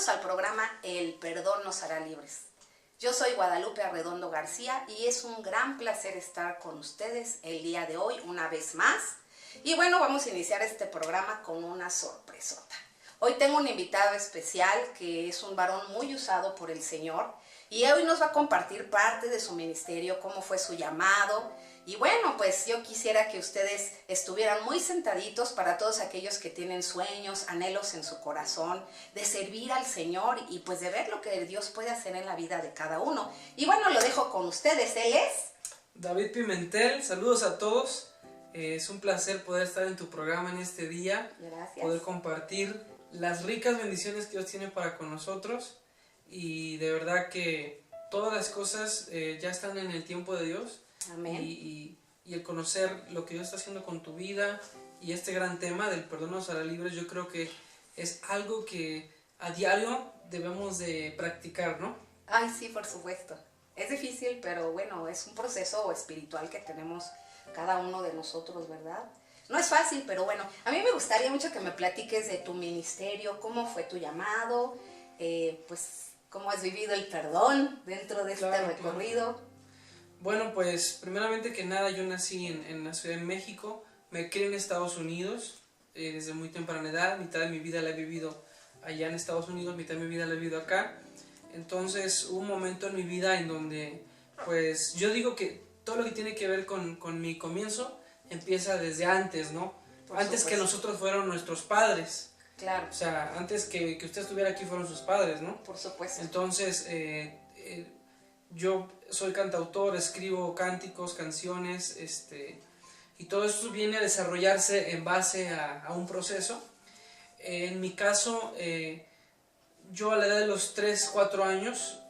Bienvenidos al programa El Perdón nos hará libres. Yo soy Guadalupe Arredondo García y es un gran placer estar con ustedes el día de hoy una vez más. Y bueno, vamos a iniciar este programa con una sorpresota. Hoy tengo un invitado especial que es un varón muy usado por el Señor y hoy nos va a compartir parte de su ministerio, cómo fue su llamado. Y bueno, pues yo quisiera que ustedes estuvieran muy sentaditos para todos aquellos que tienen sueños, anhelos en su corazón, de servir al Señor y pues de ver lo que Dios puede hacer en la vida de cada uno. Y bueno, lo dejo con ustedes. Él es David Pimentel. Saludos a todos. Es un placer poder estar en tu programa en este día. Gracias. Poder compartir las ricas bendiciones que Dios tiene para con nosotros. Y de verdad que todas las cosas ya están en el tiempo de Dios. Amén. Y el conocer lo que Dios está haciendo con tu vida y este gran tema del perdón nos hará libres, yo creo que es algo que a diario debemos de practicar, ¿no? Ay, sí, por supuesto. Es difícil, pero bueno, es un proceso espiritual que tenemos cada uno de nosotros, ¿verdad? No es fácil, pero bueno, a mí me gustaría mucho que me platiques de tu ministerio, cómo fue tu llamado, pues cómo has vivido el perdón dentro de este recorrido. Claro. Bueno, pues primeramente que nada yo nací en la Ciudad de México, me crié en Estados Unidos desde muy temprana edad, mitad de mi vida la he vivido allá en Estados Unidos, mitad de mi vida la he vivido acá. Entonces hubo un momento en mi vida en donde, pues yo digo que todo lo que tiene que ver con mi comienzo empieza desde antes, ¿no? Antes que nosotros fueron nuestros padres. Claro. O sea, antes que usted estuviera aquí fueron sus padres, ¿no? Por supuesto. Entonces, yo soy cantautor, escribo cánticos, canciones, y todo esto viene a desarrollarse en base a un proceso. En mi caso, yo a la edad de los 3, 4 años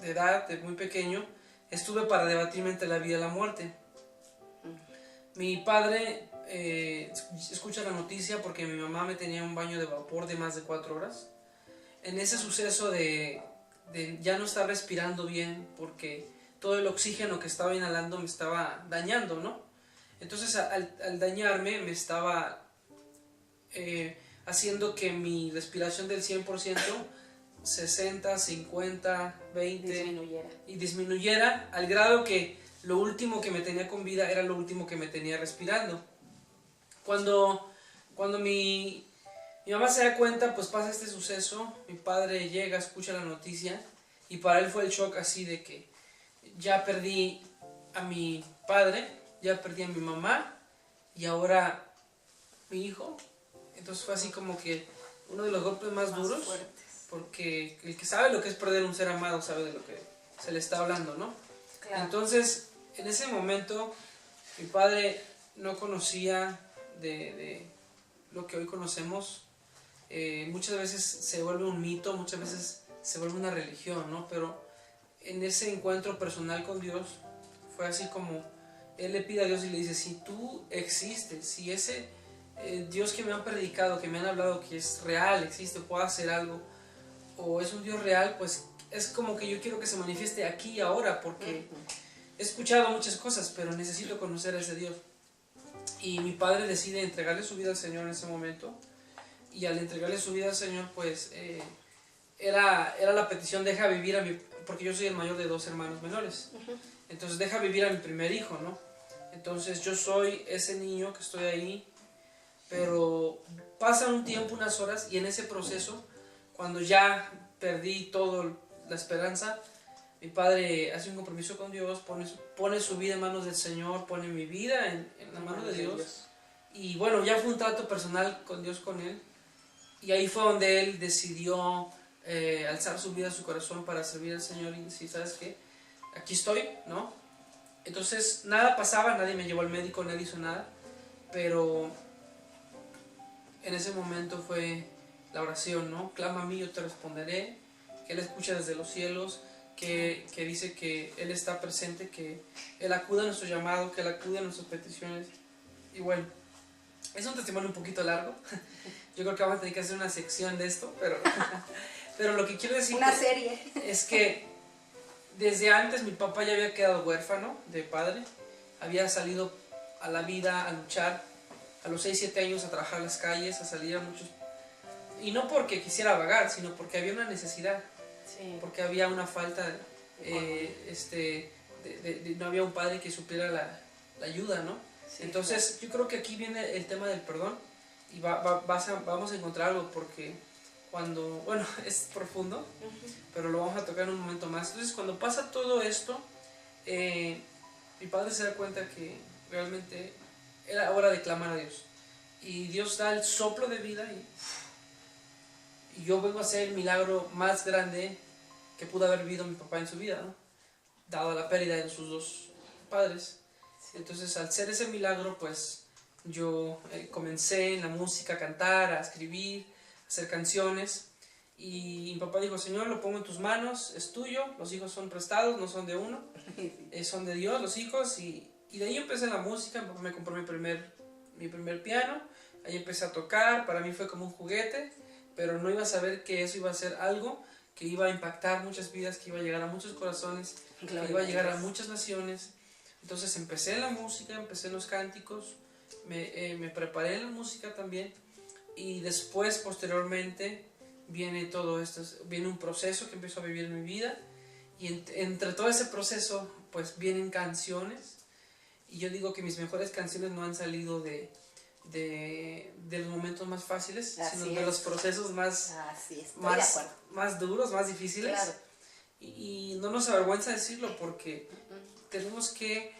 de edad, de muy pequeño, estuve para debatirme entre la vida y la muerte. Mi padre escucha la noticia porque mi mamá me tenía un baño de vapor de más de 4 horas. En ese suceso de ya no estar respirando bien porque todo el oxígeno que estaba inhalando me estaba dañando, ¿no? Entonces al dañarme me estaba haciendo que mi respiración del 100%, 60, 50, 20 disminuyera al grado que lo último que me tenía con vida era lo último que me tenía respirando. Cuando mi mamá se da cuenta, pues pasa este suceso, mi padre llega, escucha la noticia y para él fue el shock así de que ya perdí a mi padre, ya perdí a mi mamá y ahora mi hijo. Entonces fue así como que uno de los golpes más duros, porque el que sabe lo que es perder un ser amado sabe de lo que se le está hablando, ¿no? Claro. Entonces en ese momento mi padre no conocía de lo que hoy conocemos. Muchas veces se vuelve un mito, muchas veces se vuelve una religión, ¿no? Pero en ese encuentro personal con Dios fue así como él le pide a Dios y le dice: si tú existes, si ese Dios que me han predicado, que me han hablado que es real, existe, puede hacer algo, o es un Dios real, pues es como que yo quiero que se manifieste aquí y ahora, porque he escuchado muchas cosas, pero necesito conocer a ese Dios. Y mi padre decide entregarle su vida al Señor en ese momento. Y al entregarle su vida al Señor, pues era la petición: deja vivir a mi... porque yo soy el mayor de 2 hermanos menores. Entonces deja vivir a mi primer hijo, ¿no? Entonces yo soy ese niño que estoy ahí, pero pasa un tiempo, unas horas, y en ese proceso, cuando ya perdí toda la esperanza, mi padre hace un compromiso con Dios, pone su vida en manos del Señor, pone mi vida en la mano de Dios. Y bueno, ya fue un trato personal con Dios, con él. Y ahí fue donde él decidió alzar su vida, su corazón para servir al Señor y decir: ¿sabes qué? Aquí estoy, ¿no? Entonces nada pasaba, nadie me llevó al médico, nadie hizo nada. Pero en ese momento fue la oración, ¿no? Clama a mí, yo te responderé. Que Él escucha desde los cielos, que dice que Él está presente, que Él acude a nuestro llamado, que Él acude a nuestras peticiones. Y bueno, es un testimonio un poquito largo. Yo creo que vamos a tener que hacer una sección de esto, pero lo que quiero decir una serie es que desde antes mi papá ya había quedado huérfano de padre, había salido a la vida a luchar a los 6, 7 años, a trabajar en las calles, a salir a Y no porque quisiera vagar, sino porque había una necesidad. Sí. Porque había una falta, no había un padre que supiera la ayuda, ¿no? Sí, entonces claro. yo creo que aquí viene el tema del perdón y vamos a encontrar algo porque cuando, bueno, es profundo, pero lo vamos a tocar en un momento más. Entonces cuando pasa todo esto, mi padre se da cuenta que realmente era hora de clamar a Dios. Y Dios da el soplo de vida y yo vengo a hacer el milagro más grande que pudo haber vivido mi papá en su vida, ¿no? Dado la pérdida de sus dos padres. Entonces, al ser ese milagro, pues yo comencé en la música a cantar, a escribir, a hacer canciones. Y mi papá dijo: Señor, lo pongo en tus manos, es tuyo, los hijos son prestados, no son de uno, son de Dios los hijos. Y de ahí empecé en la música. Mi papá me compró mi primer piano, ahí empecé a tocar. Para mí fue como un juguete, pero no iba a saber que eso iba a ser algo que iba a impactar muchas vidas, que iba a llegar a muchos corazones, que iba a llegar a muchas naciones. Entonces empecé en la música, empecé en los cánticos, me preparé en la música también, y después, posteriormente, viene todo esto, viene un proceso que empiezo a vivir en mi vida, y entre todo ese proceso, pues vienen canciones, y yo digo que mis mejores canciones no han salido de los momentos más fáciles, sino de los procesos más duros, más difíciles. Claro. Y no nos avergüenza decirlo porque tenemos que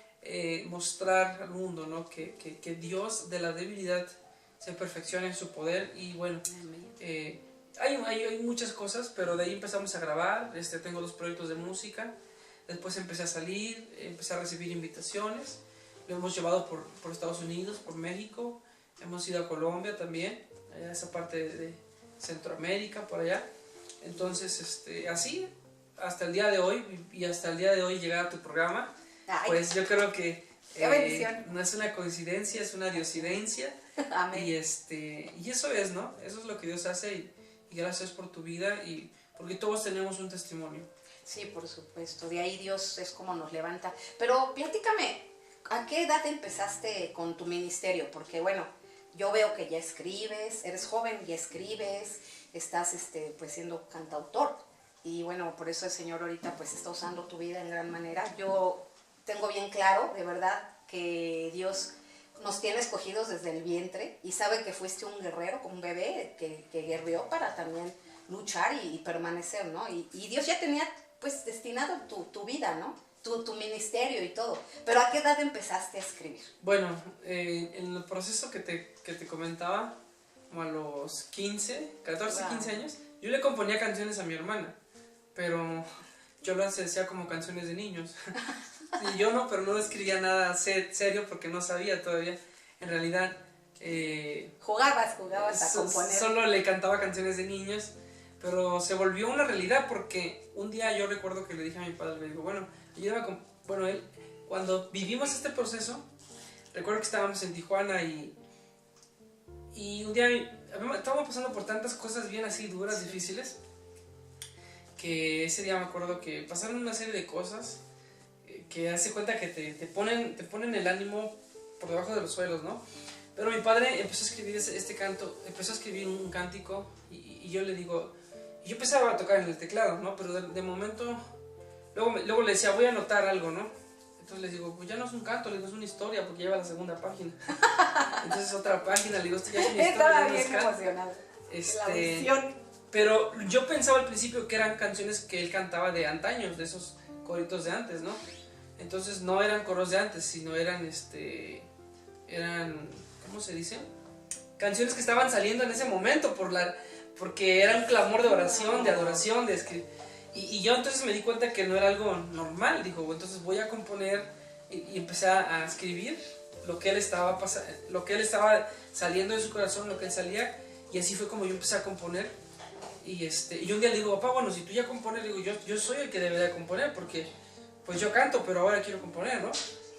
mostrar al mundo, ¿no? que Dios de la debilidad se perfecciona en su poder. Y bueno, hay muchas cosas, pero de ahí empezamos a grabar. Tengo 2 proyectos de música. Después empecé a salir, empecé a recibir invitaciones. Lo hemos llevado por Estados Unidos, por México. Hemos ido a Colombia también, a esa parte de Centroamérica, por allá. Entonces, así, hasta el día de hoy, y hasta el día de hoy llegar a tu programa, pues yo creo que no es una coincidencia, es una diosidencia. Amén. Y eso es, ¿no? Eso es lo que Dios hace, y gracias por tu vida, y porque todos tenemos un testimonio. Sí, por supuesto, de ahí Dios es como nos levanta. Pero platícame, ¿a qué edad empezaste con tu ministerio? Porque bueno, yo veo que ya escribes, eres joven, ya escribes, estás pues siendo cantautor. Y bueno, por eso el Señor ahorita pues está usando tu vida en gran manera. Yo tengo bien claro, de verdad, que Dios nos tiene escogidos desde el vientre y sabe que fuiste un guerrero, como un bebé que guerreó para también luchar y permanecer, ¿no? Y Dios ya tenía pues destinado tu vida, ¿no? Tu ministerio y todo. Pero ¿a qué edad empezaste a escribir? Bueno, en el proceso que te comentaba, como a los 14, 15 años, yo le componía canciones a mi hermana, pero yo las decía como canciones de niños. Y yo no, pero no escribía nada serio porque no sabía todavía. En realidad... jugabas a componer. Solo le cantaba canciones de niños, pero se volvió una realidad porque un día yo recuerdo que le dije a mi padre, le digo, bueno, él, cuando vivimos este proceso, recuerdo que estábamos en Tijuana y un día estábamos pasando por tantas cosas bien así duras, difíciles, que ese día me acuerdo que pasaron una serie de cosas que hace cuenta que te ponen el ánimo por debajo de los suelos, ¿no? Pero mi padre empezó a escribir empezó a escribir un cántico y yo le digo, yo empezaba a tocar en el teclado, ¿no? Pero de momento... Luego le decía, voy a anotar algo, ¿no? Entonces le digo, pues ya no es un canto, le digo, es una historia, porque lleva la segunda página. Entonces otra página, le digo, esto ya es una historia. Estaba bien emocionado. La visión. Pero yo pensaba al principio que eran canciones que él cantaba de antaños, de esos coritos de antes, ¿no? Entonces no eran coros de antes, sino eran, ¿cómo se dice? Canciones que estaban saliendo en ese momento, porque era un clamor de oración, de adoración, de escribir. Y yo entonces me di cuenta que no era algo normal. Digo, entonces voy a componer y empecé a escribir lo que él estaba saliendo de su corazón, lo que él salía. Y así fue como yo empecé a componer. Y un día le digo, papá, bueno, si tú ya compones, le digo, yo soy el que debería componer porque pues yo canto, pero ahora quiero componer, ¿no?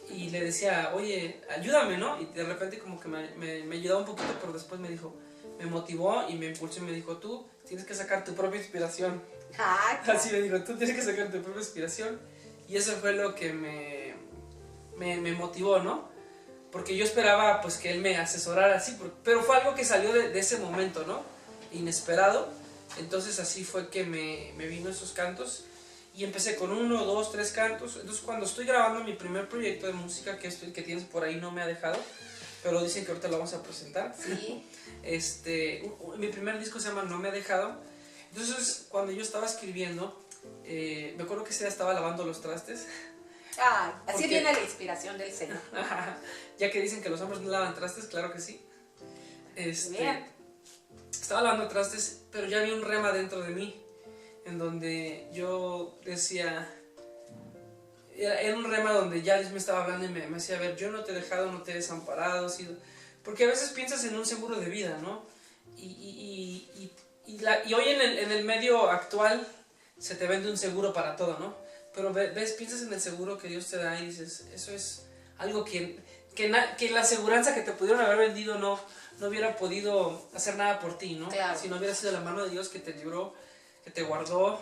Y le decía, oye, ayúdame, ¿no? Y de repente como que me ayudaba un poquito, pero después me motivó y me impulsó y me dijo, tú tienes que sacar tu propia inspiración. Así me dijo, tú tienes que sacar tu propia inspiración. Y eso fue lo que me motivó, ¿no? Porque yo esperaba pues que él me asesorara así, pero fue algo que salió de ese momento, ¿no? inesperado. Entonces así fue que me vino esos cantos y empecé con 1, 2, 3 cantos. Entonces cuando estoy grabando mi primer proyecto de música, que es el que tienes por ahí, No Me Ha Dejado, pero dicen que ahorita lo vamos a presentar. Sí. Mi primer disco se llama No Me Ha Dejado. Entonces cuando yo estaba escribiendo, me acuerdo que ese día estaba lavando los trastes. Así viene la inspiración del Señor. Ya que dicen que los hombres no lavan trastes, claro que sí. Bien. Estaba lavando trastes, pero ya había un rema dentro de mí, en donde yo decía, era un rema donde ya Dios me estaba hablando y me decía, a ver, yo no te he dejado, no te he desamparado, porque a veces piensas en un seguro de vida, ¿no? Y hoy en el medio actual se te vende un seguro para todo, ¿no? Pero piensas en el seguro que Dios te da y dices, eso es algo que la aseguranza que te pudieron haber vendido no hubiera podido hacer nada por ti, ¿no? Claro. Si no hubiera sido la mano de Dios que te libró, que te guardó.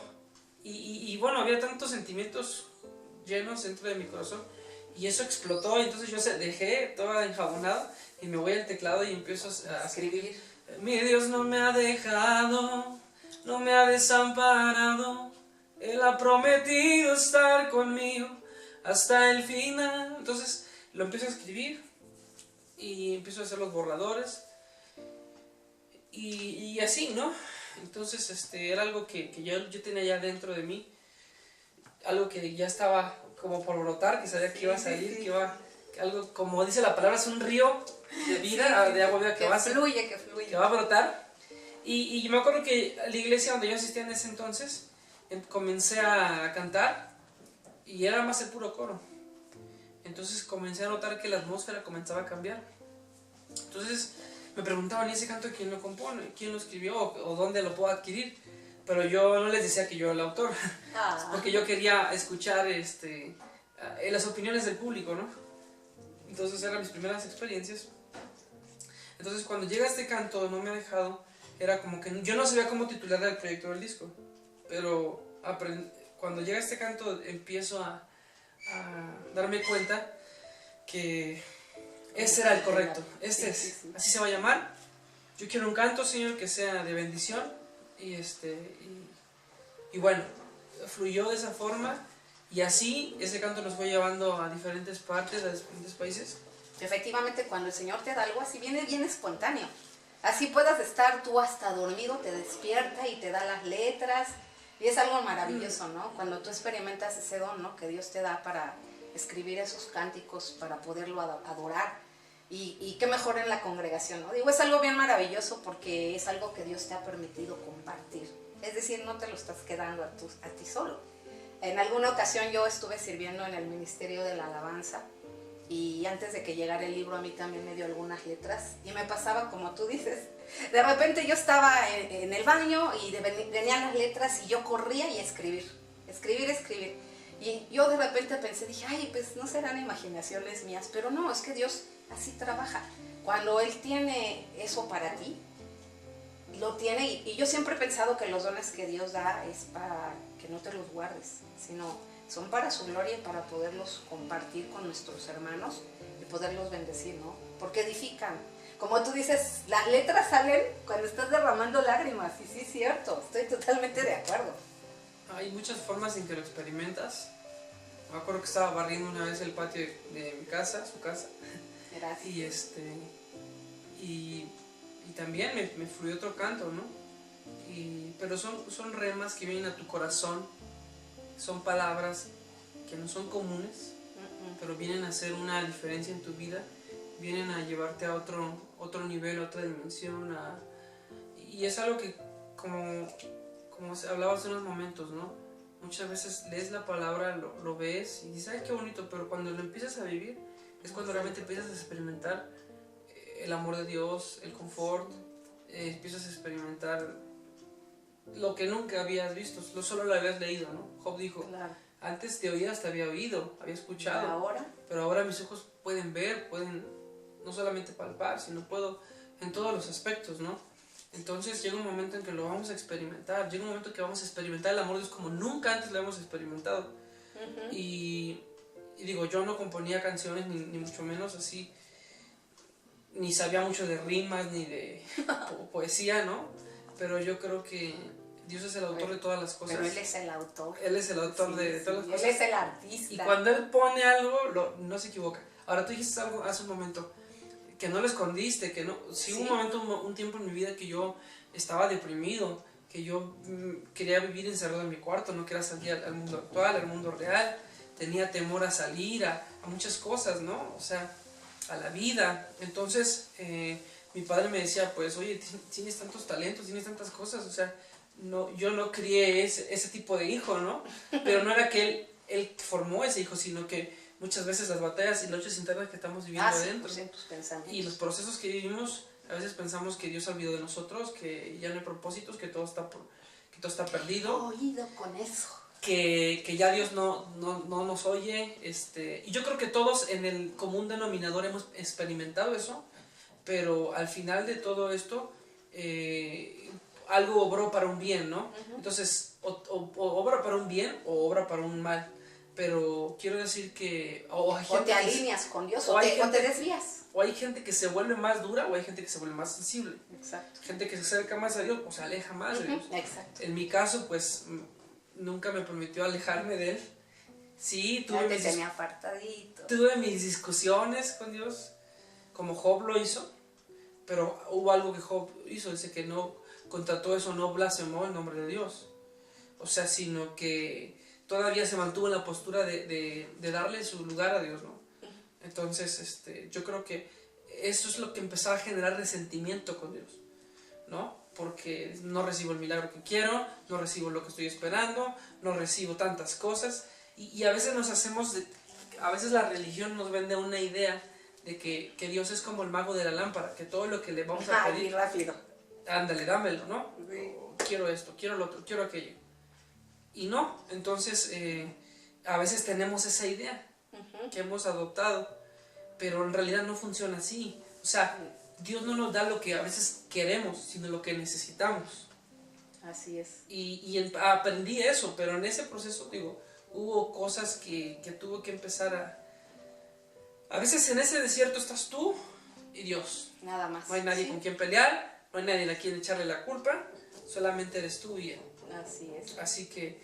Y bueno, había tantos sentimientos llenos dentro de mi corazón y eso explotó. Entonces yo dejé todo enjabonado y me voy al teclado y empiezo a escribir. Mi Dios no me ha dejado, no me ha desamparado, Él ha prometido estar conmigo hasta el final. Entonces lo empiezo a escribir y empiezo a hacer los borradores y así, ¿no? Entonces era algo que yo tenía ya dentro de mí, algo que ya estaba como por brotar, que sabía que iba a salir, que iba, algo como dice la palabra, es un río de vida, de agua viva que fluye, que va a brotar. Y yo me acuerdo que la iglesia donde yo asistía en ese entonces, comencé a cantar y era más el puro coro. Entonces comencé a notar que la atmósfera comenzaba a cambiar. Entonces me preguntaban, ¿y ese canto quién lo compone? ¿Quién lo escribió? ¿O dónde lo puedo adquirir? Pero yo no les decía que yo era el autor, porque yo quería escuchar las opiniones del público, ¿no? Entonces eran mis primeras experiencias. Entonces cuando llega este canto, No Me Ha Dejado, era como que yo no sabía cómo titular el proyecto del disco, pero cuando llega este canto empiezo a darme cuenta que ese era el correcto, así se va a llamar. Yo quiero un canto, Señor, que sea de bendición y bueno, fluyó de esa forma y así ese canto nos fue llevando a diferentes partes, a diferentes países. Efectivamente, cuando el Señor te da algo así, viene bien espontáneo. Así puedas estar tú hasta dormido, te despierta y te da las letras. Y es algo maravilloso, ¿no? Cuando tú experimentas ese don, ¿no? Que Dios te da para escribir esos cánticos, para poderlo adorar. Y qué mejor en la congregación, ¿no? Digo, es algo bien maravilloso porque es algo que Dios te ha permitido compartir. Es decir, no te lo estás quedando a ti solo. En alguna ocasión yo estuve sirviendo en el Ministerio de la Alabanza y antes de que llegara el libro a mí también me dio algunas letras y me pasaba como tú dices. De repente yo estaba en el baño y venían las letras y yo corría y a escribir. Y yo de repente dije, ay, pues no serán imaginaciones mías, pero no, es que Dios así trabaja. Cuando Él tiene eso para ti, lo tiene, y yo siempre he pensado que los dones que Dios da es para que no te los guardes, sino son para su gloria y para poderlos compartir con nuestros hermanos y poderlos bendecir, ¿no? Porque edifican. Como tú dices, las letras salen cuando estás derramando lágrimas, y sí es cierto, estoy totalmente de acuerdo. Hay muchas formas en que lo experimentas. Me acuerdo que estaba barriendo una vez el patio de mi casa, su casa. Gracias. Y también me fluyó otro canto, ¿no? Pero son remas que vienen a tu corazón, son palabras que no son comunes, pero vienen a hacer una diferencia en tu vida, vienen a llevarte a otro nivel, a otra dimensión, y es algo que, como hablaba hace unos momentos, ¿no? Muchas veces lees la palabra, lo ves y dices, ay, qué bonito, pero cuando lo empiezas a vivir, es cuando realmente empiezas a experimentar el amor de Dios, el confort, empiezas a experimentar lo que nunca habías visto, solo lo habías leído, ¿no? Job dijo, claro, antes de oír hasta había oído, había escuchado, pero ahora mis ojos pueden ver, pueden no solamente palpar, sino puedo en todos los aspectos, ¿no? Entonces llega un momento en que lo vamos a experimentar, llega un momento en que vamos a experimentar el amor de Dios como nunca antes lo hemos experimentado. Y digo, yo no componía canciones, ni mucho menos así, ni sabía mucho de rimas, ni de poesía, ¿no? pero yo creo que Dios es el autor de todas las cosas. Pero Él es el autor. Él es el autor de todas las cosas. Él es el artista. Y cuando Él pone algo, no se equivoca. Ahora, tú dijiste algo hace un momento, que no lo escondiste, que no... Sí, hubo un momento, un tiempo en mi vida que yo estaba deprimido, que yo quería vivir encerrado en mi cuarto, no quería salir al mundo actual, al mundo real, tenía temor a salir, a muchas cosas, ¿no? O sea, a la vida. Entonces, mi padre me decía, pues, oye, tienes tantos talentos, tienes tantas cosas, o sea, no, yo no crié ese tipo de hijo, ¿no? Pero no era que él formó ese hijo, sino que muchas veces las batallas y luchas internas que estamos viviendo adentro, sí, tus pensamientos. Y los procesos que vivimos, a veces pensamos que Dios se olvidó de nosotros, que ya no hay propósitos, que todo está perdido. Oído con eso. Que ya Dios no nos oye, y yo creo que todos en el común denominador hemos experimentado eso, pero al final de todo esto, algo obró para un bien, ¿no? Entonces, o obra para un bien o obra para un mal, pero quiero decir que... O te alineas con Dios o te desvías. O hay gente que se vuelve más dura o hay gente que se vuelve más sensible. Exacto. Gente que se acerca más a Dios o se aleja más de Dios. Exacto. En mi caso, pues... nunca me permitió alejarme de Él. Sí, tuve mis discusiones con Dios, como Job lo hizo, pero hubo algo que Job hizo, dice que no, contra todo eso no blasfemó el nombre de Dios. O sea, sino que todavía se mantuvo en la postura de darle su lugar a Dios, ¿no? Entonces, yo creo que eso es lo que empezaba a generar resentimiento con Dios, ¿no? Porque no recibo el milagro que quiero, no recibo lo que estoy esperando, no recibo tantas cosas, y a veces a veces la religión nos vende una idea de que Dios es como el mago de la lámpara, que todo lo que le vamos a pedir, rápido, ándale, dámelo, ¿no? Sí. Quiero esto, quiero lo otro, quiero aquello, y no. Entonces a veces tenemos esa idea que hemos adoptado, pero en realidad no funciona así. O sea, Dios no nos da lo que a veces queremos, sino lo que necesitamos. Así es. Y aprendí eso, pero en ese proceso, hubo cosas que tuve que empezar a veces en ese desierto estás tú y Dios. Nada más. No hay nadie con quien pelear, no hay nadie a quien echarle la culpa, solamente eres tú y Él. Así es. Así que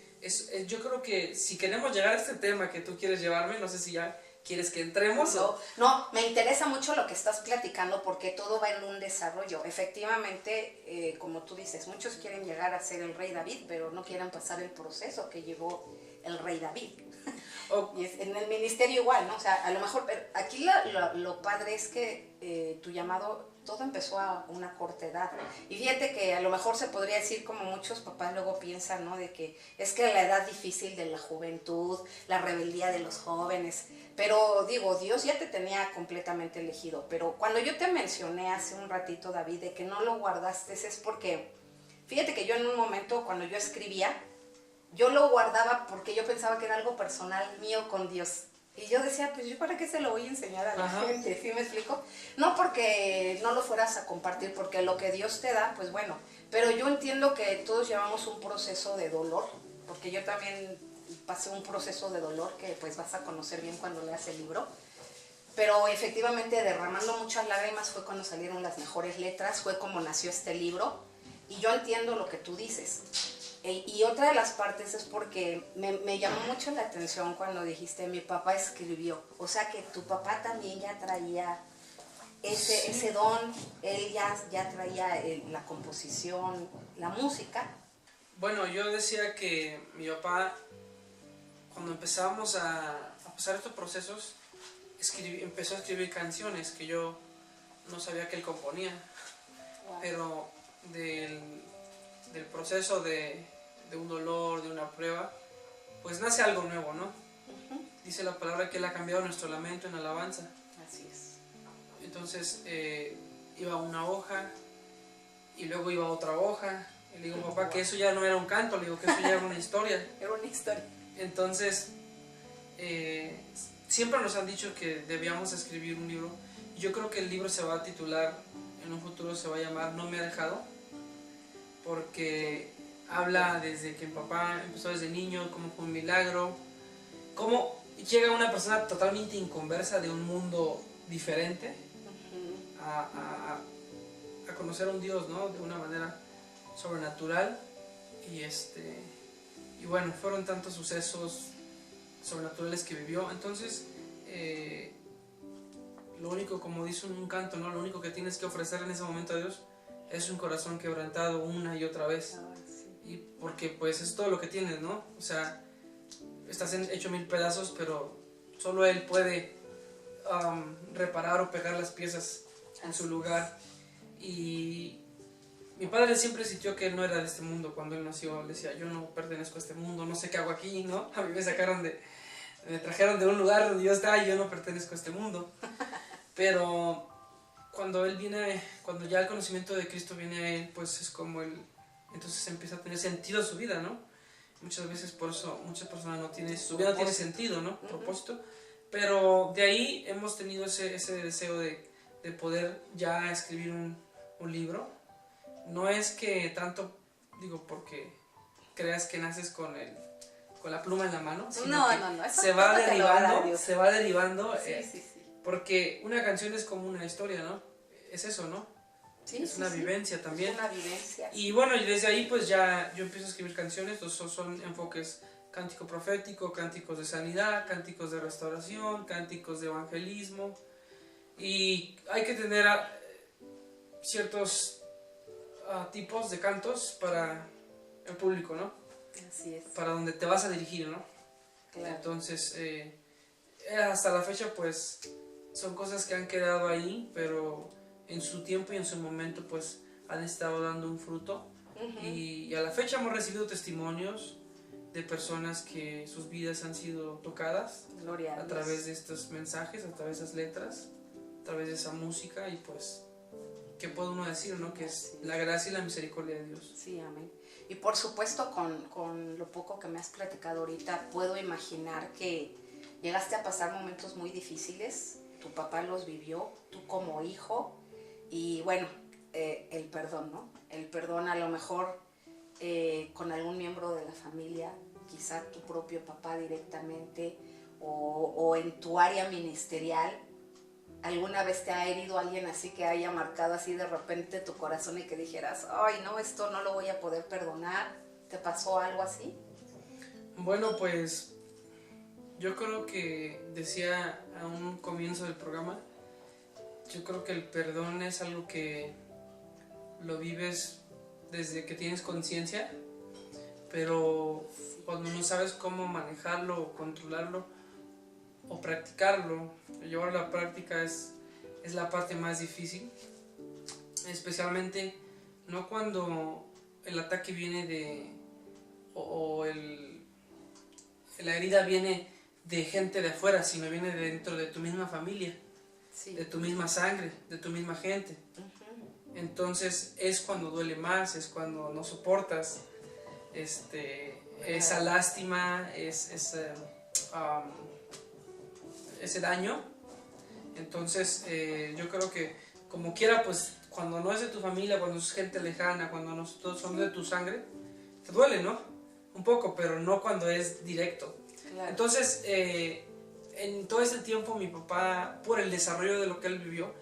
yo creo que si queremos llegar a este tema que tú quieres llevarme, no sé si ya ¿quieres que entremos? No, me interesa mucho lo que estás platicando porque todo va en un desarrollo. Efectivamente, como tú dices, muchos quieren llegar a ser el rey David, pero no quieren pasar el proceso que llevó el rey David. Y en el ministerio igual, ¿no? O sea, a lo mejor, pero aquí lo padre es que tu llamado, todo empezó a una corta edad. Y fíjate que a lo mejor se podría decir, como muchos papás luego piensan, ¿no? De que es que la edad difícil de la juventud, la rebeldía de los jóvenes. Pero digo, Dios ya te tenía completamente elegido. Pero cuando yo te mencioné hace un ratito, David, de que no lo guardaste, es porque, fíjate que yo en un momento, cuando yo escribía, yo lo guardaba porque yo pensaba que era algo personal mío con Dios. Y yo decía, pues yo para qué se lo voy a enseñar a la gente, ¿sí me explico? No porque no lo fueras a compartir, porque lo que Dios te da, pues bueno. Pero yo entiendo que todos llevamos un proceso de dolor, porque yo también pasé un proceso de dolor que pues vas a conocer bien cuando leas el libro. Pero efectivamente derramando muchas lágrimas fue cuando salieron las mejores letras, fue como nació este libro. Y yo entiendo lo que tú dices. Y otra de las partes es porque me llamó mucho la atención cuando dijiste, mi papá escribió. O sea que tu papá también ya traía ese don, él ya traía la composición, la música. Bueno, yo decía que mi papá, cuando empezábamos a pasar estos procesos, empezó a escribir canciones que yo no sabía que él componía. Wow. Pero del proceso de un dolor, de una prueba, pues nace algo nuevo, ¿no? Dice la palabra que Él ha cambiado nuestro lamento en alabanza. Así es. Entonces iba una hoja y luego iba otra hoja. Y le digo, papá, que eso ya no era un canto, le digo que eso ya era una historia. Era una historia. Entonces, siempre nos han dicho que debíamos escribir un libro. Yo creo que el libro se va a titular, en un futuro se va a llamar No me ha dejado, porque habla desde que mi papá empezó desde niño, cómo fue un milagro, cómo llega una persona totalmente inconversa de un mundo diferente a conocer a un Dios, ¿no? De una manera sobrenatural y y bueno, fueron tantos sucesos sobrenaturales que vivió. Entonces lo único, como dice un canto, ¿no? Lo único que tienes que ofrecer en ese momento a Dios es un corazón quebrantado una y otra vez. Y porque pues es todo lo que tienes, ¿no? O sea, estás hecho mil pedazos, pero solo Él puede reparar o pegar las piezas en su lugar. Y mi padre siempre sintió que él no era de este mundo. Cuando él nació, él decía, yo no pertenezco a este mundo, no sé qué hago aquí, ¿no? A mí me trajeron de un lugar donde yo estaba y yo no pertenezco a este mundo. Pero cuando cuando ya el conocimiento de Cristo viene a él, pues es como entonces empieza a tener sentido su vida, ¿no? Muchas veces por eso muchas personas su vida no tiene sentido, ¿no? Propósito. Pero de ahí hemos tenido ese deseo de poder ya escribir un libro. No es que tanto, digo, porque creas que naces con la pluma en la mano, sino no, se va derivando, sí. porque una canción es como una historia, ¿no? Es eso, ¿no? Sí, es una vivencia también. Es una vivencia. Y bueno, y desde ahí pues ya yo empiezo a escribir canciones. Son enfoques cántico profético, cánticos de sanidad, cánticos de restauración, cánticos de evangelismo. Y hay que tener ciertos tipos de cantos para el público, ¿no? Así es. Para donde te vas a dirigir, ¿no? Claro. Entonces, hasta la fecha pues son cosas que han quedado ahí, pero en su tiempo y en su momento pues han estado dando un fruto. Y a la fecha hemos recibido testimonios de personas que sus vidas han sido tocadas a través de estos mensajes, a través de esas letras, a través de esa música. Y pues, ¿qué puede uno decir, no? Que es la gracia y la misericordia de Dios. Sí, amén. Y por supuesto con lo poco que me has platicado ahorita, puedo imaginar que llegaste a pasar momentos muy difíciles, tu papá los vivió, tú como hijo, y bueno, el perdón, ¿no? El perdón a lo mejor con algún miembro de la familia, quizá tu propio papá directamente, o en tu área ministerial. ¿Alguna vez te ha herido alguien así que haya marcado así de repente tu corazón y que dijeras, ay no, esto no lo voy a poder perdonar? ¿Te pasó algo así? Bueno, pues yo creo que decía a un comienzo del programa, yo creo que el perdón es algo que lo vives desde que tienes conciencia, pero cuando no sabes cómo manejarlo o controlarlo o practicarlo, llevarlo a la práctica es la parte más difícil, especialmente no cuando el ataque viene la herida viene de gente de afuera, sino viene de dentro de tu misma familia, sí, de tu misma sangre, de tu misma gente. Entonces es cuando duele más, es cuando no soportas esa lástima, ese daño. Entonces yo creo que como quiera, pues cuando no es de tu familia, cuando es gente lejana, cuando no son de tu sangre, te duele, ¿no? Un poco, pero no cuando es directo. Claro. Entonces en todo ese tiempo mi papá, por el desarrollo de lo que él vivió,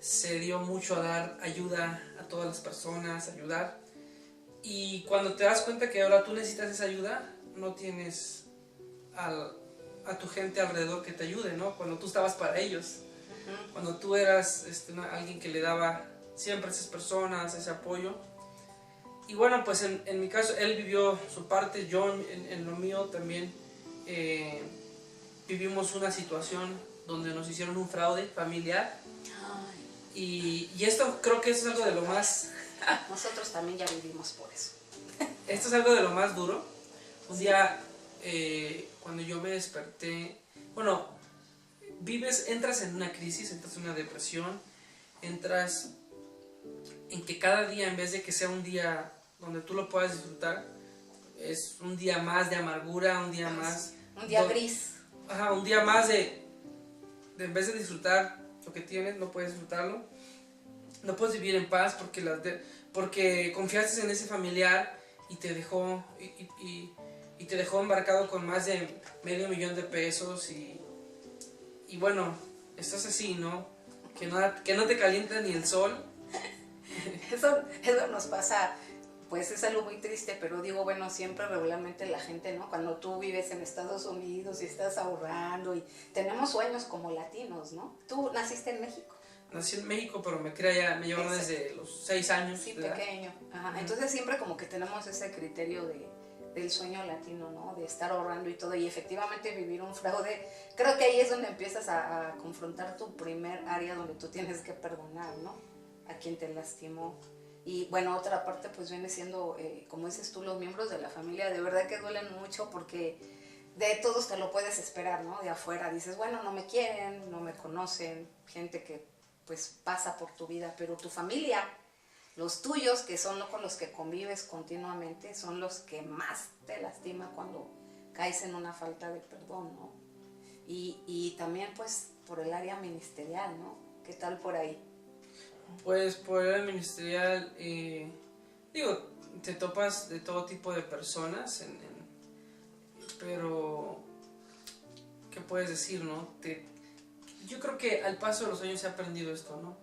se dio mucho a dar ayuda a todas las personas, ayudar. Y cuando te das cuenta que ahora tú necesitas esa ayuda, no tienes a tu gente alrededor que te ayude, ¿no? Cuando tú estabas para ellos, cuando tú eras alguien que le daba siempre a esas personas ese apoyo. Y bueno, pues en mi caso, él vivió su parte, yo en lo mío también vivimos una situación donde nos hicieron un fraude familiar. Y esto creo que eso es algo de lo más... Nosotros también ya vivimos por eso. Esto es algo de lo más duro. Un día, cuando yo me desperté, bueno, entras en una crisis, entras en una depresión, entras en que cada día, en vez de que sea un día donde tú lo puedas disfrutar, es un día más de amargura, un día más... Un día gris. Ajá, un día más de en vez de disfrutar lo que tienes, no puedes disfrutarlo. No puedes vivir en paz porque confiaste en ese familiar y te dejó y te dejó embarcado con más de $500,000 de pesos y bueno, estás así, ¿no? Que no te calienta ni el sol. Eso nos pasa pues es algo muy triste, pero digo, bueno, siempre regularmente la gente, ¿no? Cuando tú vives en Estados Unidos y estás ahorrando y tenemos sueños como latinos, ¿no? Tú naciste en México. Nací en México, pero me llevaron desde los 6 años. Sí, pequeño. Ajá. Entonces siempre como que tenemos ese criterio del sueño latino, ¿no? De estar ahorrando y todo, y efectivamente vivir un fraude. Creo que ahí es donde empiezas a confrontar tu primer área donde tú tienes que perdonar, ¿no? A quien te lastimó. Y bueno, otra parte pues viene siendo, como dices tú, los miembros de la familia, de verdad que duelen mucho porque de todos te lo puedes esperar, ¿no? De afuera dices, bueno, no me quieren, no me conocen, gente que pues pasa por tu vida, pero tu familia, los tuyos, que son con los que convives continuamente, son los que más te lastiman cuando caes en una falta de perdón, ¿no? Y también pues por el área ministerial, ¿no? ¿Qué tal por ahí? Pues por el área ministerial, digo, te topas de todo tipo de personas, pero ¿qué puedes decir, no? Yo creo que al paso de los años he aprendido esto, ¿no?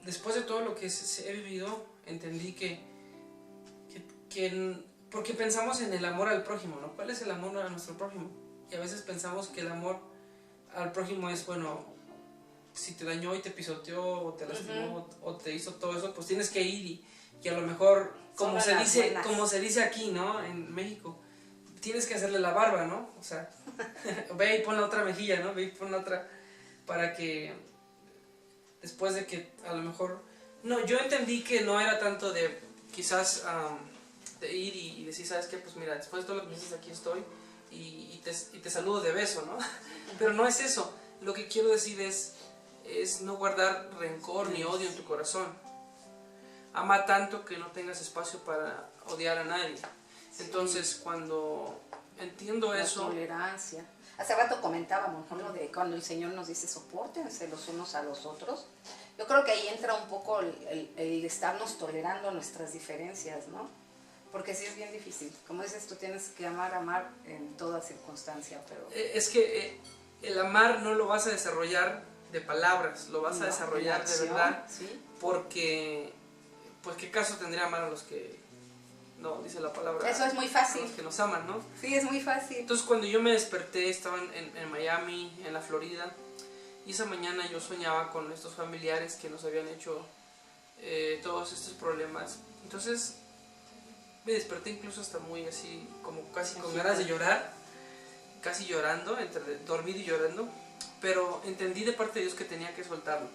Después de todo lo que he vivido, entendí porque pensamos en el amor al prójimo, ¿no? ¿Cuál es el amor a nuestro prójimo? Y a veces pensamos que el amor al prójimo es, bueno, si te dañó y te pisoteó o te lastimó o te hizo todo eso, pues tienes que ir y a lo mejor, como se dice aquí, ¿no? En México, tienes que hacerle la barba, ¿no? O sea, ve y pon la otra mejilla, ¿no? Ve y pon la otra para que después de que a lo mejor... No, yo entendí que no era tanto de quizás de ir y decir, ¿sabes qué? Pues mira, después de todo lo que me dices aquí estoy y te saludo de beso, ¿no? Pero no es eso. Lo que quiero decir es no guardar rencor ni odio en tu corazón. Ama tanto que no tengas espacio para odiar a nadie. Entonces, cuando entiendo eso... La tolerancia. Hace rato comentábamos, ¿no? De cuando el Señor nos dice, sopórtense los unos a los otros. Yo creo que ahí entra un poco el estarnos tolerando nuestras diferencias, ¿no? Porque sí es bien difícil. Como dices, tú tienes que amar en toda circunstancia, pero... Es que el amar no lo vas a desarrollar de palabras, lo vas a desarrollar de verdad, ¿sí? Porque, pues, ¿qué caso tendría amar a los que, no, dice la palabra? Eso es muy fácil. A los que nos aman, ¿no? Sí, es muy fácil. Entonces, cuando yo me desperté, estaba en Miami, en la Florida, y esa mañana yo soñaba con estos familiares que nos habían hecho todos estos problemas. Entonces, me desperté incluso hasta muy así, como casi con ganas de llorar, casi llorando, entre dormido y llorando. Pero entendí de parte de Dios que tenía que soltarlo.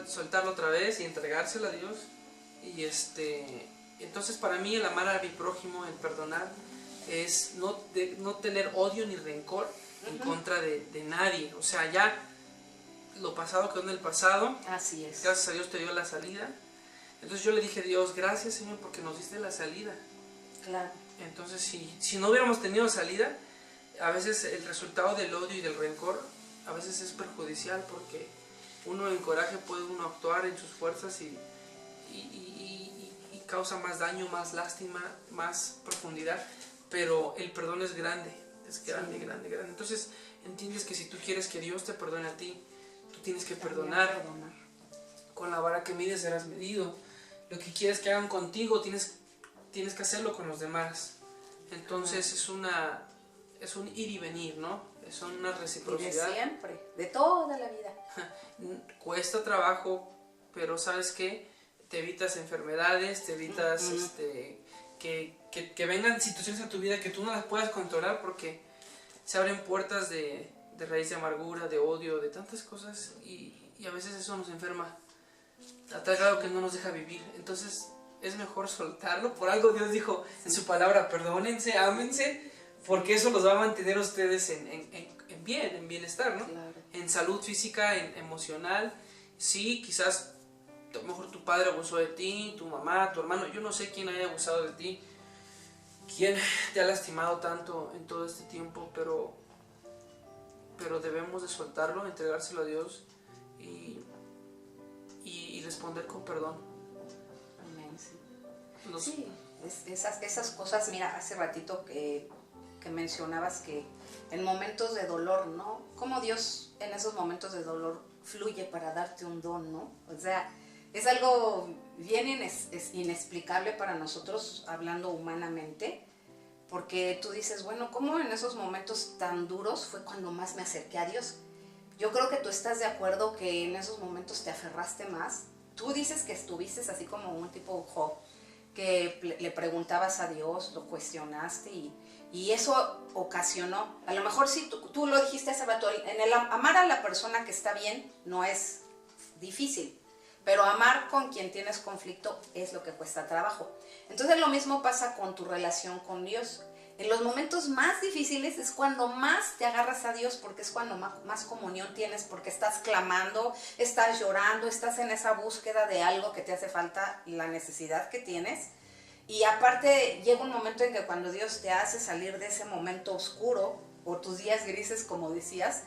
Soltarlo otra vez y entregárselo a Dios. Y entonces para mí el amar a mi prójimo, el perdonar, es no tener odio ni rencor en contra de nadie. O sea, ya lo pasado quedó en el pasado. Así es. Gracias a Dios te dio la salida. Entonces yo le dije a Dios, gracias Señor porque nos diste la salida. Claro. Entonces si no hubiéramos tenido salida, a veces el resultado del odio y del rencor a veces es perjudicial porque uno en coraje puede uno actuar en sus fuerzas y causa más daño, más lástima, más profundidad, pero el perdón es grande, grande, grande. Entonces entiendes que si tú quieres que Dios te perdone a ti, tú tienes que perdonar. Con la vara que mides serás medido. Lo que quieres que hagan contigo, tienes que hacerlo con los demás. Entonces es un ir y venir, ¿no? Es una reciprocidad. Y de siempre, de toda la vida. Cuesta trabajo, pero ¿sabes qué? Te evitas enfermedades, te evitas que vengan situaciones a tu vida que tú no las puedas controlar porque se abren puertas de raíz de amargura, de odio, de tantas cosas y a veces eso nos enferma a tal grado que no nos deja vivir. Entonces es mejor soltarlo. Por algo Dios dijo en su palabra, perdónense, ámense, porque eso los va a mantener a ustedes en bienestar, ¿no? Claro. En salud física, en emocional. Sí, quizás a lo mejor tu padre abusó de ti, tu mamá, tu hermano, yo no sé quién haya abusado de ti, quién te ha lastimado tanto en todo este tiempo, pero debemos de soltarlo, entregárselo a Dios y responder con perdón. Amén, sí. Sí, esas cosas, mira, hace ratito que mencionabas que en momentos de dolor, ¿no? Cómo Dios en esos momentos de dolor fluye para darte un don, ¿no? O sea, Es algo bien inexplicable para nosotros, hablando humanamente, porque tú dices, bueno, ¿cómo en esos momentos tan duros fue cuando más me acerqué a Dios? Yo creo que tú estás de acuerdo que en esos momentos te aferraste más. Tú dices que estuviste así como un tipo Job, que le preguntabas a Dios, lo cuestionaste y eso ocasionó, a lo mejor sí, tú lo dijiste hace rato, en el amar a la persona que está bien no es difícil, pero amar con quien tienes conflicto es lo que cuesta trabajo. Entonces lo mismo pasa con tu relación con Dios. En los momentos más difíciles es cuando más te agarras a Dios, porque es cuando más comunión tienes, porque estás clamando, estás llorando, estás en esa búsqueda de algo que te hace falta, la necesidad que tienes. Y aparte llega un momento en que cuando Dios te hace salir de ese momento oscuro, o tus días grises como decías,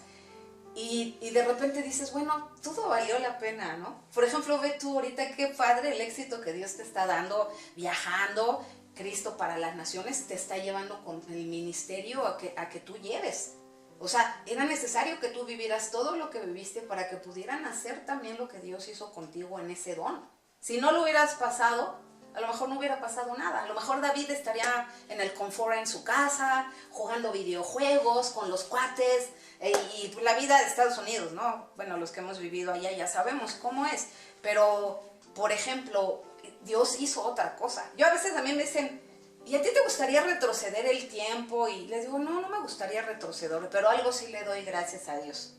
y de repente dices, bueno, todo valió la pena, ¿no? Por ejemplo, ve tú ahorita qué padre el éxito que Dios te está dando, viajando. Cristo para las naciones te está llevando con el ministerio a que tú lleves. O sea, era necesario que tú vivieras todo lo que viviste para que pudieran hacer también lo que Dios hizo contigo en ese don. Si no lo hubieras pasado, a lo mejor no hubiera pasado nada. A lo mejor David estaría en el confort en su casa, jugando videojuegos con los cuates, y la vida de Estados Unidos, ¿no? Bueno, los que hemos vivido allá ya sabemos cómo es. Pero, por ejemplo, Dios hizo otra cosa. Yo a veces también me dicen, ¿y a ti te gustaría retroceder el tiempo? Y les digo, no, no me gustaría retroceder, pero algo sí le doy gracias a Dios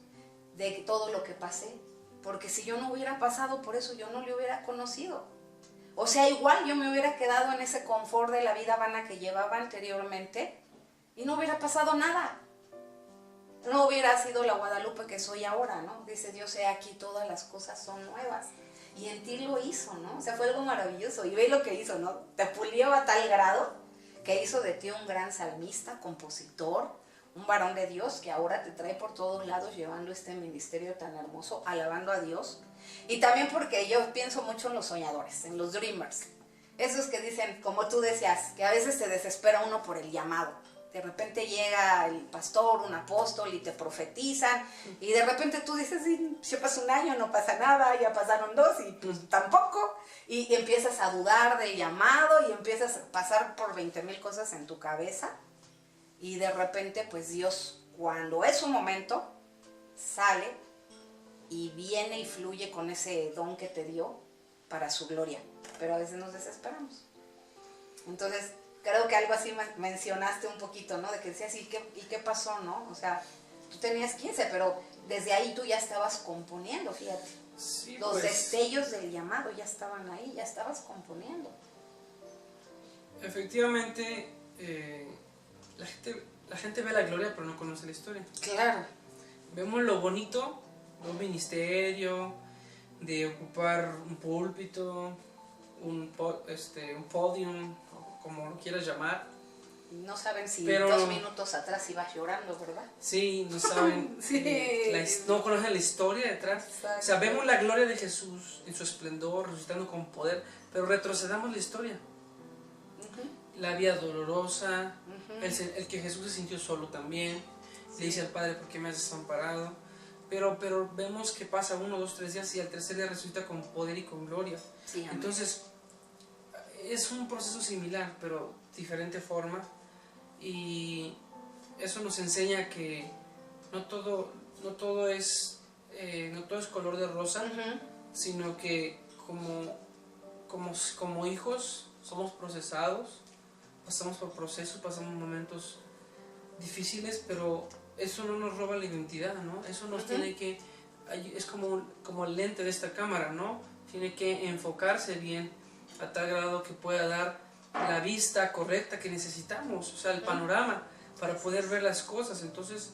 de todo lo que pasé. Porque si yo no hubiera pasado por eso, yo no le hubiera conocido. O sea, igual yo me hubiera quedado en ese confort de la vida vana que llevaba anteriormente y no hubiera pasado nada. No hubiera sido la Guadalupe que soy ahora, ¿no? Dice Dios, he aquí todas las cosas son nuevas. Y en ti lo hizo, ¿no? O sea, fue algo maravilloso. Y ve lo que hizo, ¿no? Te pulió a tal grado que hizo de ti un gran salmista, compositor, un varón de Dios que ahora te trae por todos lados llevando este ministerio tan hermoso, alabando a Dios. Y también porque yo pienso mucho en los soñadores, en los dreamers. Esos que dicen, como tú decías, que a veces se desespera uno por el llamado. De repente llega el pastor, un apóstol y te profetizan y de repente tú dices, sí, ya pasó un año, no pasa nada, ya pasaron 2 y pues tampoco. Y empiezas a dudar del llamado y empiezas a pasar por 20,000 cosas en tu cabeza y de repente pues Dios, cuando es su momento, sale y viene y fluye con ese don que te dio para su gloria. Pero a veces nos desesperamos. Entonces, creo que algo así mencionaste un poquito, ¿no? De que decías, ¿y qué pasó, no? O sea, tú tenías 15, pero desde ahí tú ya estabas componiendo, fíjate. Sí, los pues, destellos del llamado ya estaban ahí, ya estabas componiendo. Efectivamente, la gente ve la gloria pero no conoce la historia. Claro. Vemos lo bonito de un ministerio, de ocupar un púlpito, un podium, como lo quieras llamar. No saben si pero 2 minutos atrás ibas llorando, ¿verdad? Sí, no saben, sí. No conocen la historia detrás. Exacto. O sea, vemos la gloria de Jesús en su esplendor, resucitando con poder, pero retrocedamos la historia. La vida dolorosa, el que Jesús se sintió solo también, le dice al Padre, ¿por qué me has desamparado? Pero vemos que pasa 1, 2, 3 días y al tercer día resucita con poder y con gloria. Sí, entonces, es un proceso similar, pero diferente forma, y eso nos enseña que no todo es color de rosa, sino que como hijos somos procesados, pasamos por procesos, pasamos momentos difíciles, pero eso no nos roba la identidad, ¿no? Eso nos tiene que, es como el lente de esta cámara, ¿no? Tiene que enfocarse bien a tal grado que pueda dar la vista correcta que necesitamos, o sea, el panorama para poder ver las cosas. Entonces,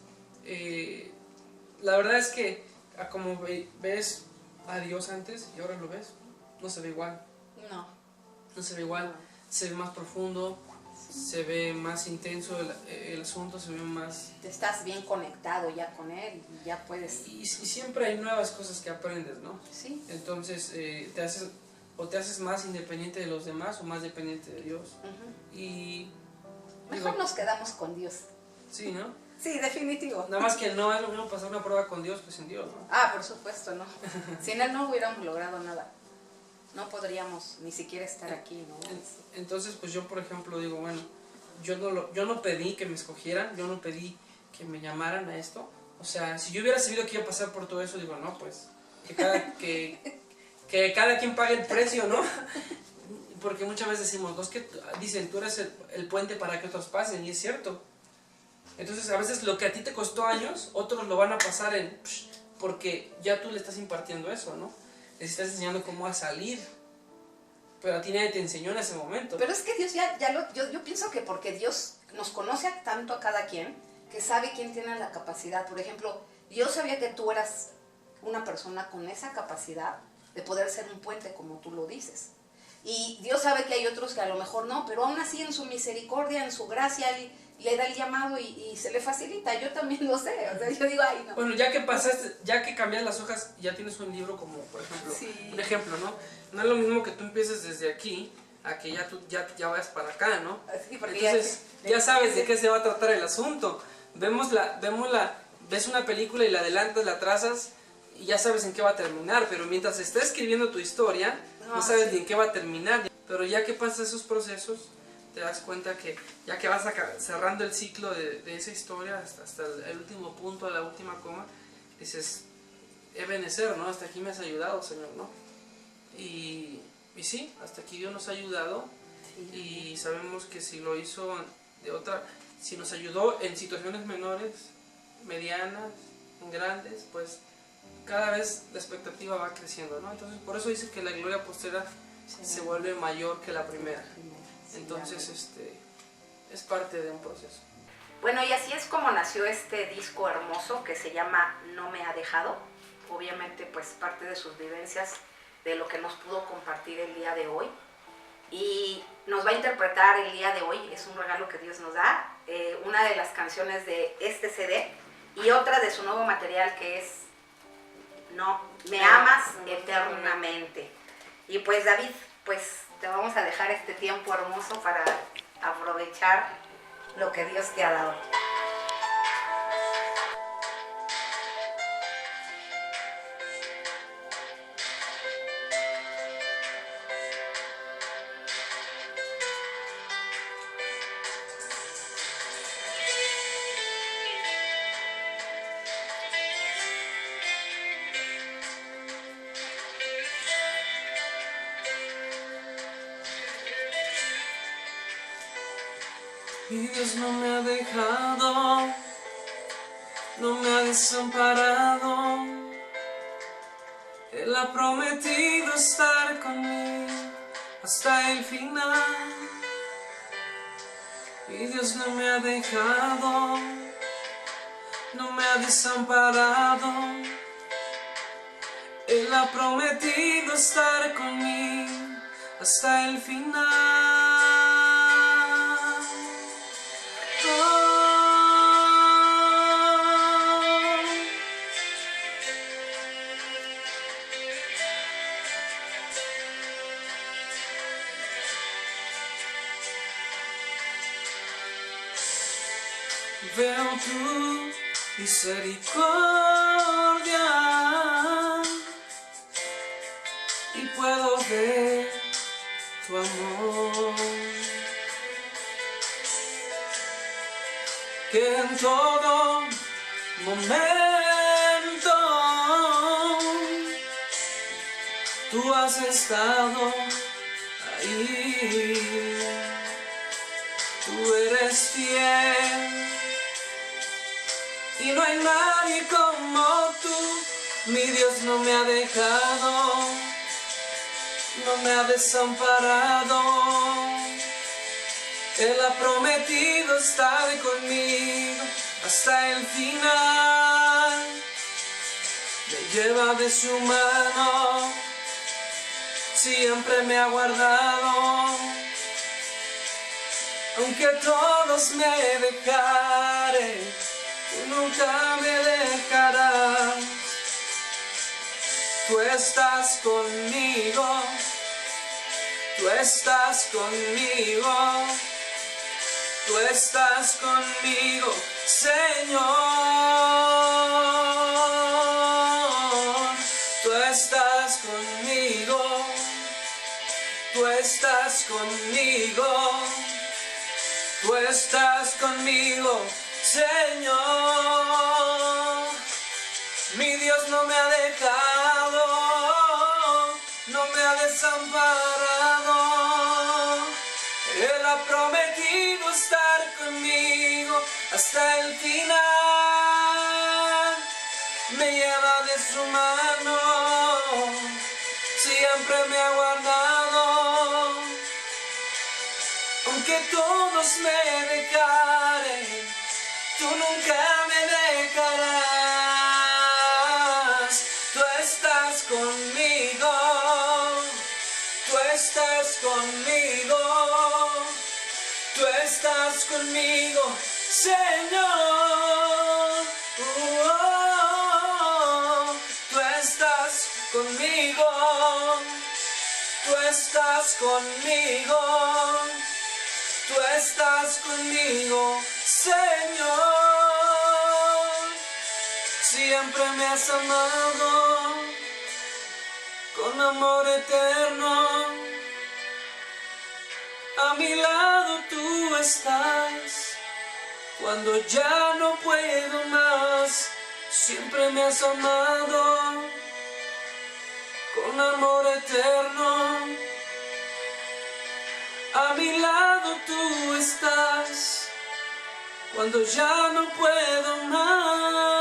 la verdad es que como ves a Dios antes y ahora lo ves, no se ve igual. No se ve igual, se ve más profundo, se ve más intenso el asunto, se ve más... Te estás bien conectado ya con Él y ya puedes... Y siempre hay nuevas cosas que aprendes, ¿no? Sí. Entonces, te haces más independiente de los demás o más dependiente de Dios. Y... Mejor nos quedamos con Dios. Sí, ¿no? Sí, definitivo. Nada más que no es lo mismo pasar una prueba con Dios que sin Dios, ¿no? Ah, por supuesto, no. Sin Él no hubiéramos logrado nada. no podríamos ni siquiera estar aquí, ¿no? Entonces, pues yo, por ejemplo, digo, bueno, yo no pedí que me escogieran, yo no pedí que me llamaran a esto. O sea, si yo hubiera sabido que iba a pasar por todo eso, digo, no, pues, que cada quien pague el precio, ¿no? Porque muchas veces decimos, los que dicen, tú eres el puente para que otros pasen, y es cierto. Entonces, a veces lo que a ti te costó años, otros lo van a pasar porque ya tú le estás impartiendo eso, ¿no? Les estás enseñando cómo a salir. Pero a ti nadie te enseñó en ese momento. Pero es que Dios yo pienso que porque Dios nos conoce tanto a cada quien, que sabe quién tiene la capacidad. Por ejemplo, Dios sabía que tú eras una persona con esa capacidad de poder ser un puente, como tú lo dices. Y Dios sabe que hay otros que a lo mejor no, pero aún así en su misericordia, en su gracia, Él le da el llamado y se le facilita. Yo también lo sé, o sea, yo digo, ay, no. Bueno, ya que pasaste, ya que cambias las hojas, ya tienes un libro como, por ejemplo, sí. Un ejemplo, ¿no? No es lo mismo que tú empieces desde aquí a que ya vayas para acá, ¿no? Sí, porque entonces ya sabes de qué se va a tratar el asunto. Ves una película y la adelantas, la trazas y ya sabes en qué va a terminar, pero mientras estés escribiendo tu historia, no sabes ni en qué va a terminar. Pero ya que pasas esos procesos, te das cuenta que ya que vas cerrando el ciclo de esa historia hasta el último punto, la última coma, dices, Ebenezer, ¿no? Hasta aquí me has ayudado, Señor, ¿no? Y sí, hasta aquí Dios nos ha ayudado, sí. Y sabemos que si lo hizo si nos ayudó en situaciones menores, medianas, grandes, pues cada vez la expectativa va creciendo, ¿no? Entonces por eso dice que la gloria postera se vuelve mayor que la primera. Entonces es parte de un proceso. Bueno, y así es como nació este disco hermoso que se llama No me ha dejado. Obviamente pues parte de sus vivencias, de lo que nos pudo compartir el día de hoy. Y nos va a interpretar el día de hoy, es un regalo que Dios nos da, una de las canciones de este CD y otra de su nuevo material que es No, me amas eternamente. Y pues David, pues te vamos a dejar este tiempo hermoso para aprovechar lo que Dios te ha dado. Y Dios no me ha dejado, no me ha desamparado. Él ha prometido estar conmigo hasta el final. Y Dios no me ha dejado, no me ha desamparado. Él ha prometido estar conmigo hasta el final. Veo tu misericordia y puedo ver tu amor, que en todo momento tú has estado ahí. Tú eres fiel y no hay nadie como tú. Mi Dios no me ha dejado, no me ha desamparado. Él ha prometido estar conmigo hasta el final. Me lleva de su mano, siempre me ha guardado. Aunque todos me dejaren, tú nunca me dejarás. Tú estás conmigo, tú estás conmigo, tú estás conmigo, Señor. Tú estás conmigo, estás conmigo, tú estás conmigo, Señor. Mi Dios no me ha dejado, no me ha desamparado. Él ha prometido estar conmigo hasta el final. Me lleva de su mano, siempre me ha guardado. Aunque todos me dejaren, tú nunca me dejarás. Tú estás conmigo, tú estás conmigo, tú estás conmigo, Señor. Tú estás conmigo, tú estás conmigo, tú estás conmigo, Señor. Siempre me has amado con amor eterno. A mi lado tú estás cuando ya no puedo más. Siempre me has amado con amor eterno. A mi lado tú estás cuando ya no puedo más.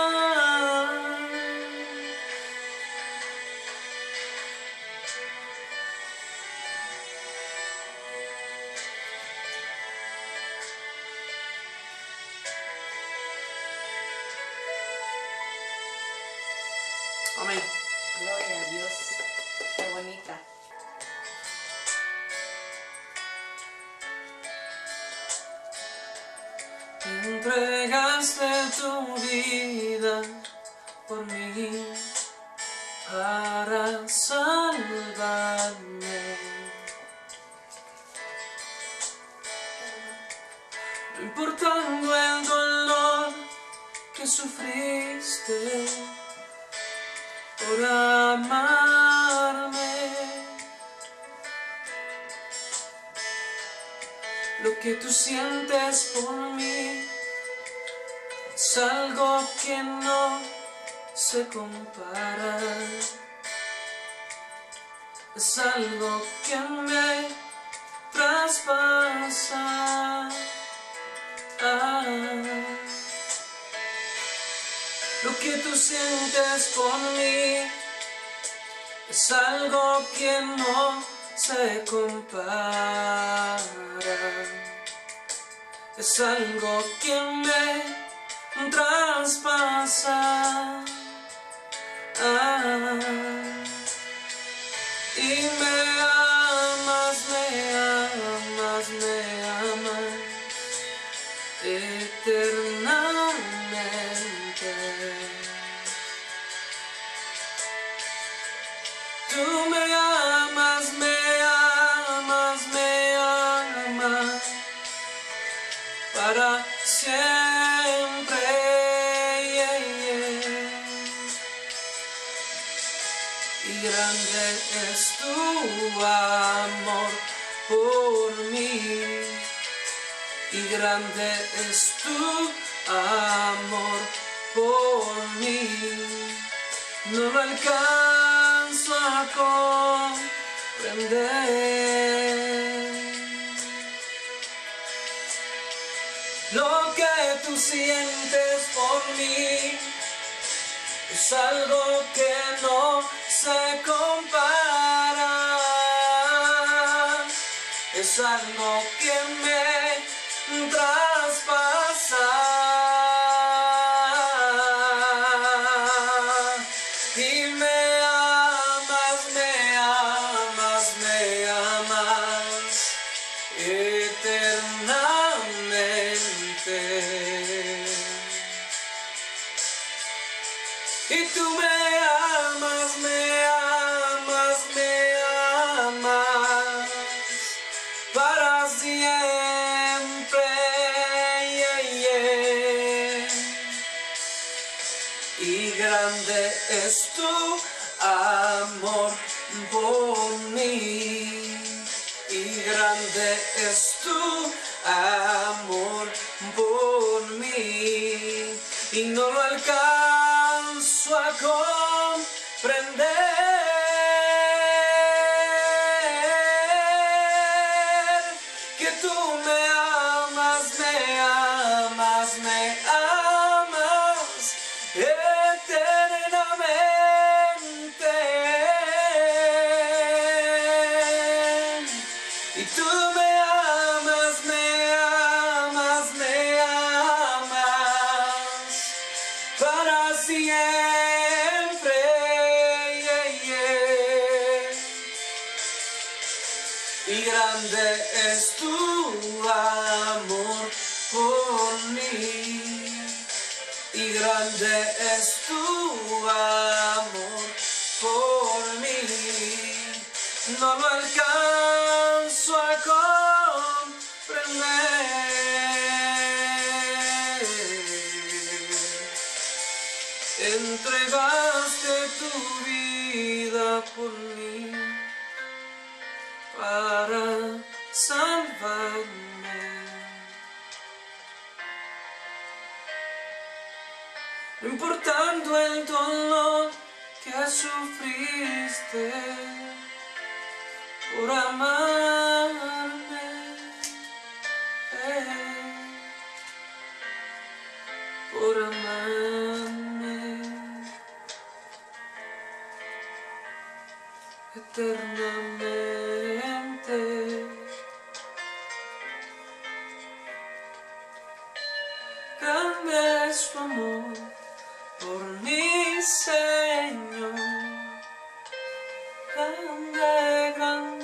Amén. Gloria a Dios. Qué bonita. Entregaste tu vida por mí para salvarme. No importando el dolor que sufriste por amarme, lo que tú sientes por mí es algo que no se compara, es algo que me traspasa. Lo que tú sientes por mí es algo que no se compara, es algo que me traspasa. Y me amas, me amas, me amas eternamente. Tú me amas, me amas, me amas para siempre. Y grande es tu amor por mí, y grande es tu amor por mí. No lo alcanzo a comprender. Lo que tú sientes por mí es algo que no se compara, es algo que me traspasa. Y me amas, me amas, me amas eternamente. Y tú me amas, me amas, me amas para siempre. Y grande es tu amor por mí, y es tu amor por mí y no lo alcanzo a comprender. Que tú me amas, me amas, me amas eternamente. Y tú me amas, me amas, me amas para siempre. Yeah, yeah. Y grande es tu amor por mí. Y grande es tu amor por mí. No lo alcanzo a comprender. Entregaste tu vida por mí para salvarme. No importando el dolor que sufriste por amarme, por amarme eternamente. Grande es tu amor por mi Señor, grande, grande.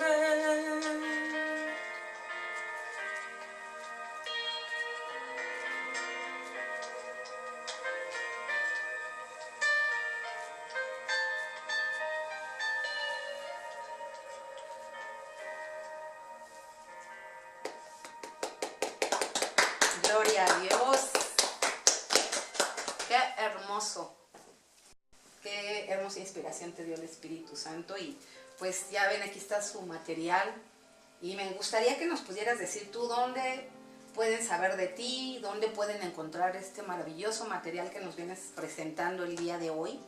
Gloria a Dios. Qué hermoso. Qué hermosa inspiración te dio el Espíritu Santo. Y pues ya ven, aquí está su material. Y me gustaría que nos pudieras decir tú dónde pueden saber de ti, dónde pueden encontrar este maravilloso material que nos vienes presentando el día de hoy.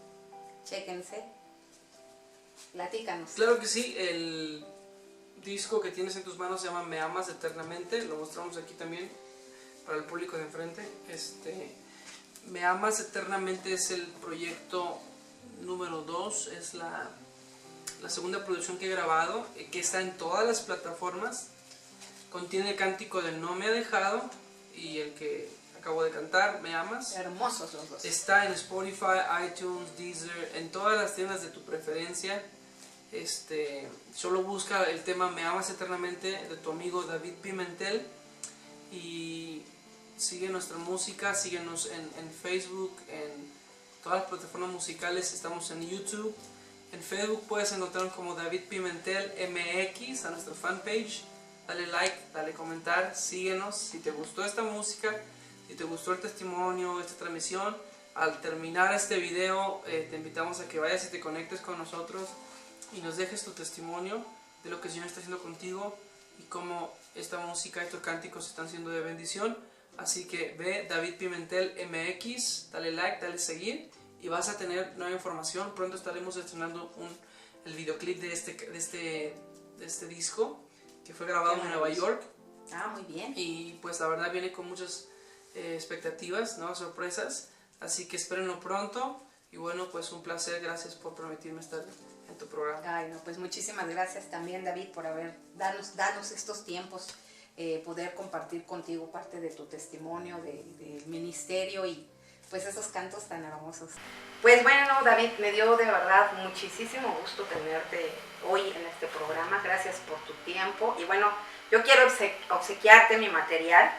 Chéquense. Platícanos. Claro que sí, el disco que tienes en tus manos se llama Me Amas Eternamente, lo mostramos aquí también para el público de enfrente. Me Amas Eternamente es el proyecto número 2, es la segunda producción que he grabado, que está en todas las plataformas. Contiene el cántico de No me ha dejado y el que acabo de cantar, Me Amas. Hermosos los dos. Está en Spotify, iTunes, Deezer, en todas las tiendas de tu preferencia. Solo busca el tema Me Amas Eternamente de tu amigo David Pimentel y sigue nuestra música, síguenos en Facebook, en todas las plataformas musicales, estamos en YouTube. En Facebook puedes encontrarnos como David Pimentel MX, a nuestra fanpage. Dale like, dale comentar, síguenos. Si te gustó esta música, si te gustó el testimonio, esta transmisión, al terminar este video te invitamos a que vayas y te conectes con nosotros y nos dejes tu testimonio de lo que el Señor está haciendo contigo y cómo esta música, estos cánticos están siendo de bendición. Así que ve David Pimentel MX, dale like, dale seguir y vas a tener nueva información. Pronto estaremos estrenando el videoclip de este disco que fue grabado en Nueva York. Ah, muy bien. Y pues la verdad viene con muchas expectativas, nuevas sorpresas. Así que espérenlo pronto. Y bueno, pues un placer, gracias por permitirme estar en tu programa. Ay, no, pues muchísimas gracias también, David, por darnos estos tiempos, poder compartir contigo parte de tu testimonio, del ministerio y pues esos cantos tan hermosos. Pues bueno, David, me dio de verdad muchísimo gusto tenerte hoy en este programa. Gracias por tu tiempo. Y bueno, yo quiero obsequiarte mi material.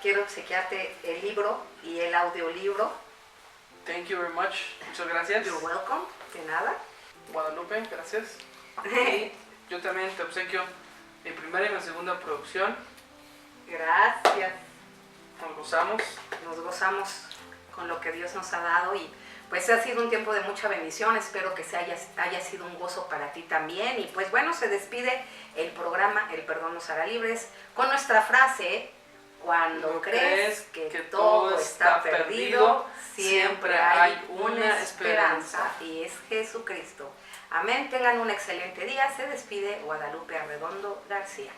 Quiero obsequiarte el libro y el audiolibro. Thank you very much. Muchas gracias. You're welcome. De nada. Guadalupe, gracias. Yo también te obsequio mi primera y mi segunda producción. Gracias. Nos gozamos. Nos gozamos con lo que Dios nos ha dado y pues ha sido un tiempo de mucha bendición, espero que haya sido un gozo para ti también. Y pues bueno, se despide el programa El Perdón nos hará libres con nuestra frase: cuando crees que todo está perdido, siempre hay una esperanza y es Jesucristo. Amén, tengan un excelente día. Se despide Guadalupe Arredondo García.